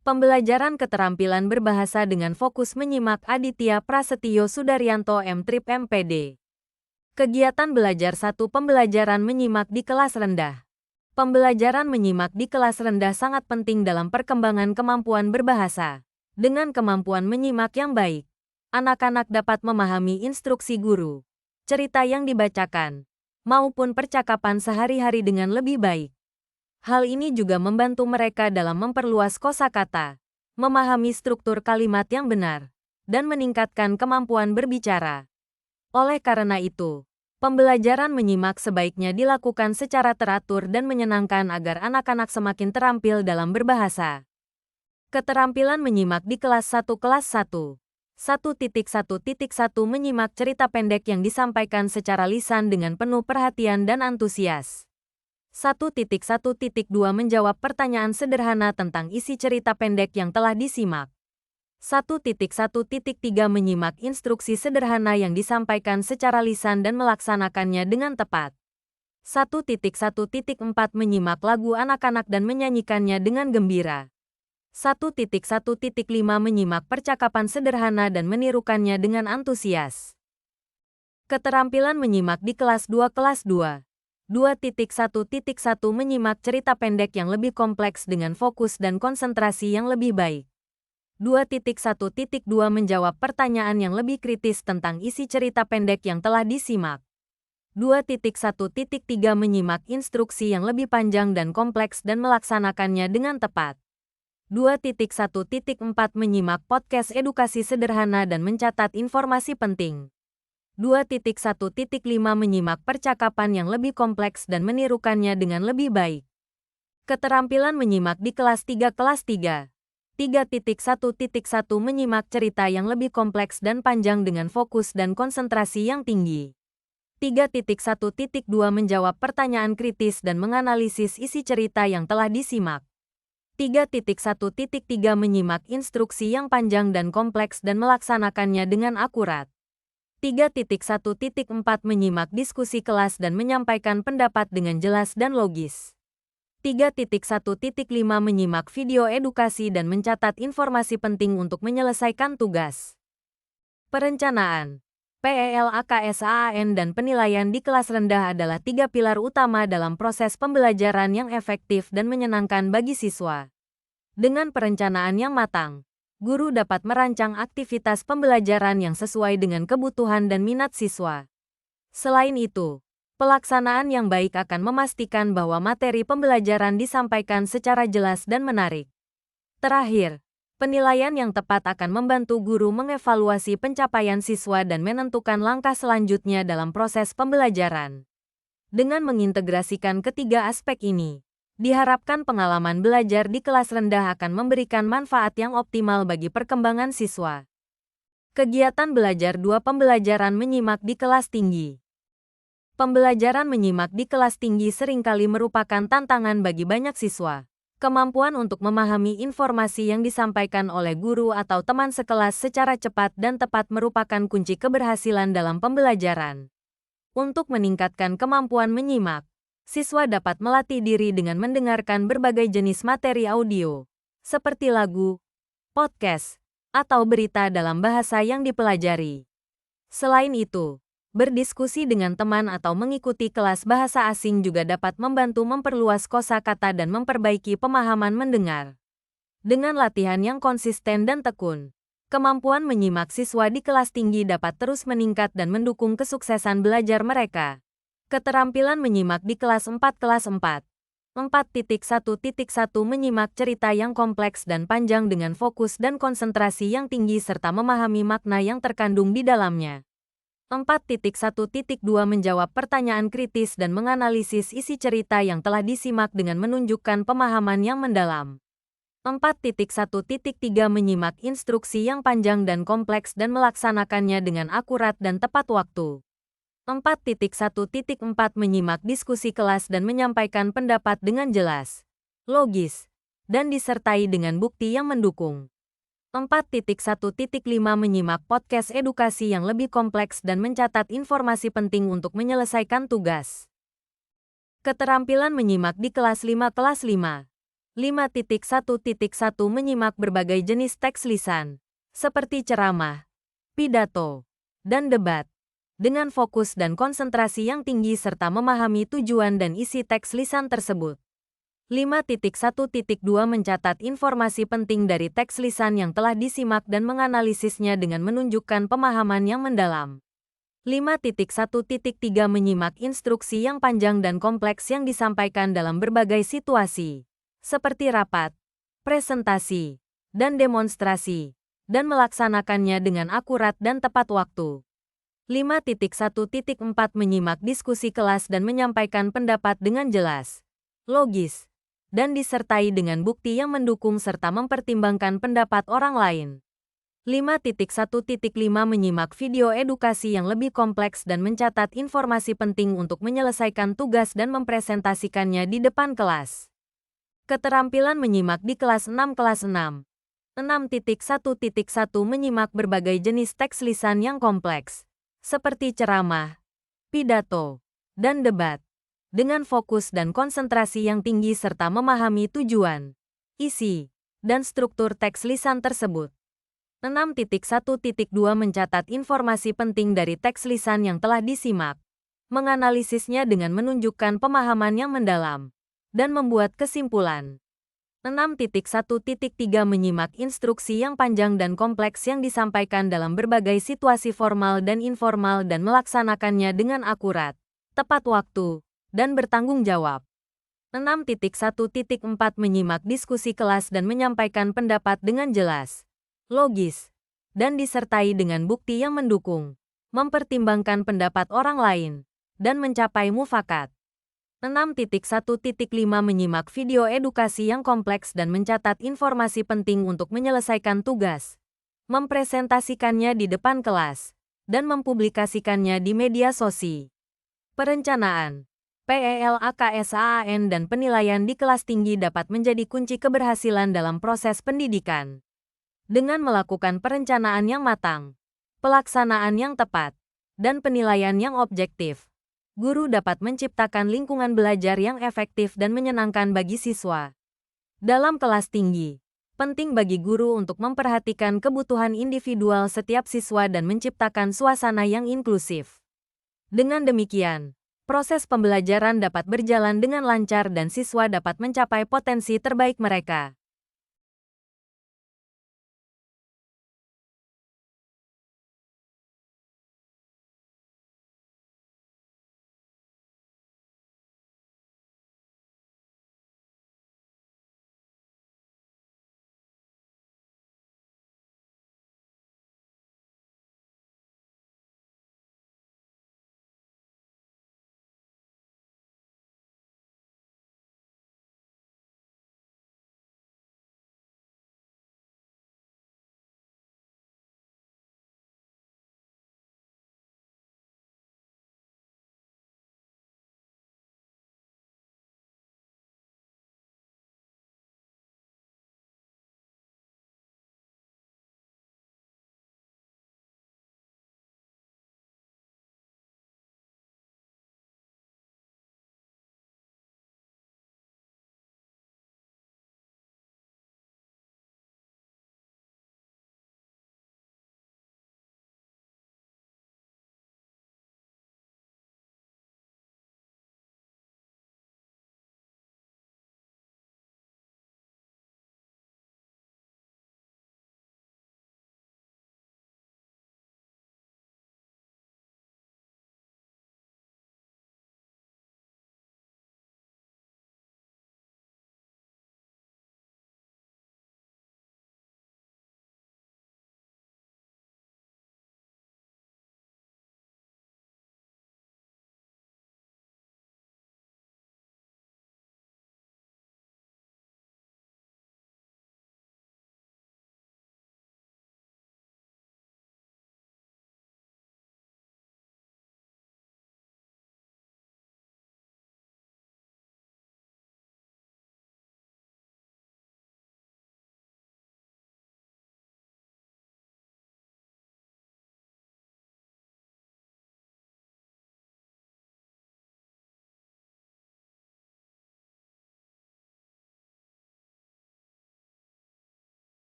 Pembelajaran keterampilan berbahasa dengan fokus menyimak Aditya Prasetyo Sudaryanto M.Trip MPD. Kegiatan belajar 1. Pembelajaran menyimak di kelas rendah. Pembelajaran menyimak di kelas rendah sangat penting dalam perkembangan kemampuan berbahasa. Dengan kemampuan menyimak yang baik, anak-anak dapat memahami instruksi guru, cerita yang dibacakan, maupun percakapan sehari-hari dengan lebih baik. Hal ini juga membantu mereka dalam memperluas kosakata, memahami struktur kalimat yang benar, dan meningkatkan kemampuan berbicara. Oleh karena itu, pembelajaran menyimak sebaiknya dilakukan secara teratur dan menyenangkan agar anak-anak semakin terampil dalam berbahasa. Keterampilan menyimak di kelas 1. Kelas 1. 1.1.1 Menyimak cerita pendek yang disampaikan secara lisan dengan penuh perhatian dan antusias. 1.1.2 Menjawab pertanyaan sederhana tentang isi cerita pendek yang telah disimak. 1.1.3 Menyimak instruksi sederhana yang disampaikan secara lisan dan melaksanakannya dengan tepat. 1.1.4 Menyimak lagu anak-anak dan menyanyikannya dengan gembira. 1.1.5 Menyimak percakapan sederhana dan menirukannya dengan antusias. Keterampilan menyimak di kelas 2. Kelas 2. 2.1.1 Menyimak cerita pendek yang lebih kompleks dengan fokus dan konsentrasi yang lebih baik. 2.1.2 Menjawab pertanyaan yang lebih kritis tentang isi cerita pendek yang telah disimak. 2.1.3 Menyimak instruksi yang lebih panjang dan kompleks dan melaksanakannya dengan tepat. 2.1.4 Menyimak podcast edukasi sederhana dan mencatat informasi penting. 2.1.5 Menyimak percakapan yang lebih kompleks dan menirukannya dengan lebih baik. Keterampilan menyimak di kelas 3. Kelas 3. 3.1.1 Menyimak cerita yang lebih kompleks dan panjang dengan fokus dan konsentrasi yang tinggi. 3.1.2 Menjawab pertanyaan kritis dan menganalisis isi cerita yang telah disimak. 3.1.3 Menyimak instruksi yang panjang dan kompleks dan melaksanakannya dengan akurat. 3.1.4 Menyimak diskusi kelas dan menyampaikan pendapat dengan jelas dan logis. 3.1.5 Menyimak video edukasi dan mencatat informasi penting untuk menyelesaikan tugas. Perencanaan, PELAKSAAN dan penilaian di kelas rendah adalah 3 pilar utama dalam proses pembelajaran yang efektif dan menyenangkan bagi siswa. Dengan perencanaan yang matang, guru dapat merancang aktivitas pembelajaran yang sesuai dengan kebutuhan dan minat siswa. Selain itu, pelaksanaan yang baik akan memastikan bahwa materi pembelajaran disampaikan secara jelas dan menarik. Terakhir, penilaian yang tepat akan membantu guru mengevaluasi pencapaian siswa dan menentukan langkah selanjutnya dalam proses pembelajaran. Dengan mengintegrasikan ketiga aspek ini, diharapkan pengalaman belajar di kelas rendah akan memberikan manfaat yang optimal bagi perkembangan siswa. Kegiatan belajar 2. Pembelajaran menyimak di kelas tinggi. Pembelajaran menyimak di kelas tinggi seringkali merupakan tantangan bagi banyak siswa. Kemampuan untuk memahami informasi yang disampaikan oleh guru atau teman sekelas secara cepat dan tepat merupakan kunci keberhasilan dalam pembelajaran. Untuk meningkatkan kemampuan menyimak, siswa dapat melatih diri dengan mendengarkan berbagai jenis materi audio, seperti lagu, podcast, atau berita dalam bahasa yang dipelajari. Selain itu, berdiskusi dengan teman atau mengikuti kelas bahasa asing juga dapat membantu memperluas kosakata dan memperbaiki pemahaman mendengar. Dengan latihan yang konsisten dan tekun, kemampuan menyimak siswa di kelas tinggi dapat terus meningkat dan mendukung kesuksesan belajar mereka. Keterampilan menyimak di kelas 4. Kelas 4. 4.1.1 Menyimak cerita yang kompleks dan panjang dengan fokus dan konsentrasi yang tinggi serta memahami makna yang terkandung di dalamnya. 4.1.2 Menjawab pertanyaan kritis dan menganalisis isi cerita yang telah disimak dengan menunjukkan pemahaman yang mendalam. 4.1.3 Menyimak instruksi yang panjang dan kompleks dan melaksanakannya dengan akurat dan tepat waktu. 4.1.4 Menyimak diskusi kelas dan menyampaikan pendapat dengan jelas, logis, dan disertai dengan bukti yang mendukung. 4.1.5 Menyimak podcast edukasi yang lebih kompleks dan mencatat informasi penting untuk menyelesaikan tugas. Keterampilan menyimak di kelas 5. Kelas 5. 5.1.1 Menyimak berbagai jenis teks lisan, seperti ceramah, pidato, dan debat, dengan fokus dan konsentrasi yang tinggi serta memahami tujuan dan isi teks lisan tersebut. 5.1.2 Mencatat informasi penting dari teks lisan yang telah disimak dan menganalisisnya dengan menunjukkan pemahaman yang mendalam. 5.1.3 Menyimak instruksi yang panjang dan kompleks yang disampaikan dalam berbagai situasi, seperti rapat, presentasi, dan demonstrasi, dan melaksanakannya dengan akurat dan tepat waktu. 5.1.4 Menyimak diskusi kelas dan menyampaikan pendapat dengan jelas, logis, dan disertai dengan bukti yang mendukung serta mempertimbangkan pendapat orang lain. 5.1.5 Menyimak video edukasi yang lebih kompleks dan mencatat informasi penting untuk menyelesaikan tugas dan mempresentasikannya di depan kelas. Keterampilan menyimak di kelas 6 kelas 6. 6.1.1 Menyimak berbagai jenis teks lisan yang kompleks, seperti ceramah, pidato, dan debat, dengan fokus dan konsentrasi yang tinggi serta memahami tujuan, isi, dan struktur teks lisan tersebut. 6.1.2 Mencatat informasi penting dari teks lisan yang telah disimak, menganalisisnya dengan menunjukkan pemahaman yang mendalam, dan membuat kesimpulan. 6.1.3 Menyimak instruksi yang panjang dan kompleks yang disampaikan dalam berbagai situasi formal dan informal dan melaksanakannya dengan akurat, tepat waktu, dan bertanggung jawab. 6.1.4 Menyimak diskusi kelas dan menyampaikan pendapat dengan jelas, logis, dan disertai dengan bukti yang mendukung, mempertimbangkan pendapat orang lain, dan mencapai mufakat. 6.1.5 Menyimak video edukasi yang kompleks dan mencatat informasi penting untuk menyelesaikan tugas, mempresentasikannya di depan kelas, dan mempublikasikannya di media sosial. Perencanaan, PELAKSAAN dan penilaian di kelas tinggi dapat menjadi kunci keberhasilan dalam proses pendidikan. Dengan melakukan perencanaan yang matang, pelaksanaan yang tepat, dan penilaian yang objektif, guru dapat menciptakan lingkungan belajar yang efektif dan menyenangkan bagi siswa. Dalam kelas tinggi, penting bagi guru untuk memperhatikan kebutuhan individual setiap siswa dan menciptakan suasana yang inklusif. Dengan demikian, proses pembelajaran dapat berjalan dengan lancar dan siswa dapat mencapai potensi terbaik mereka.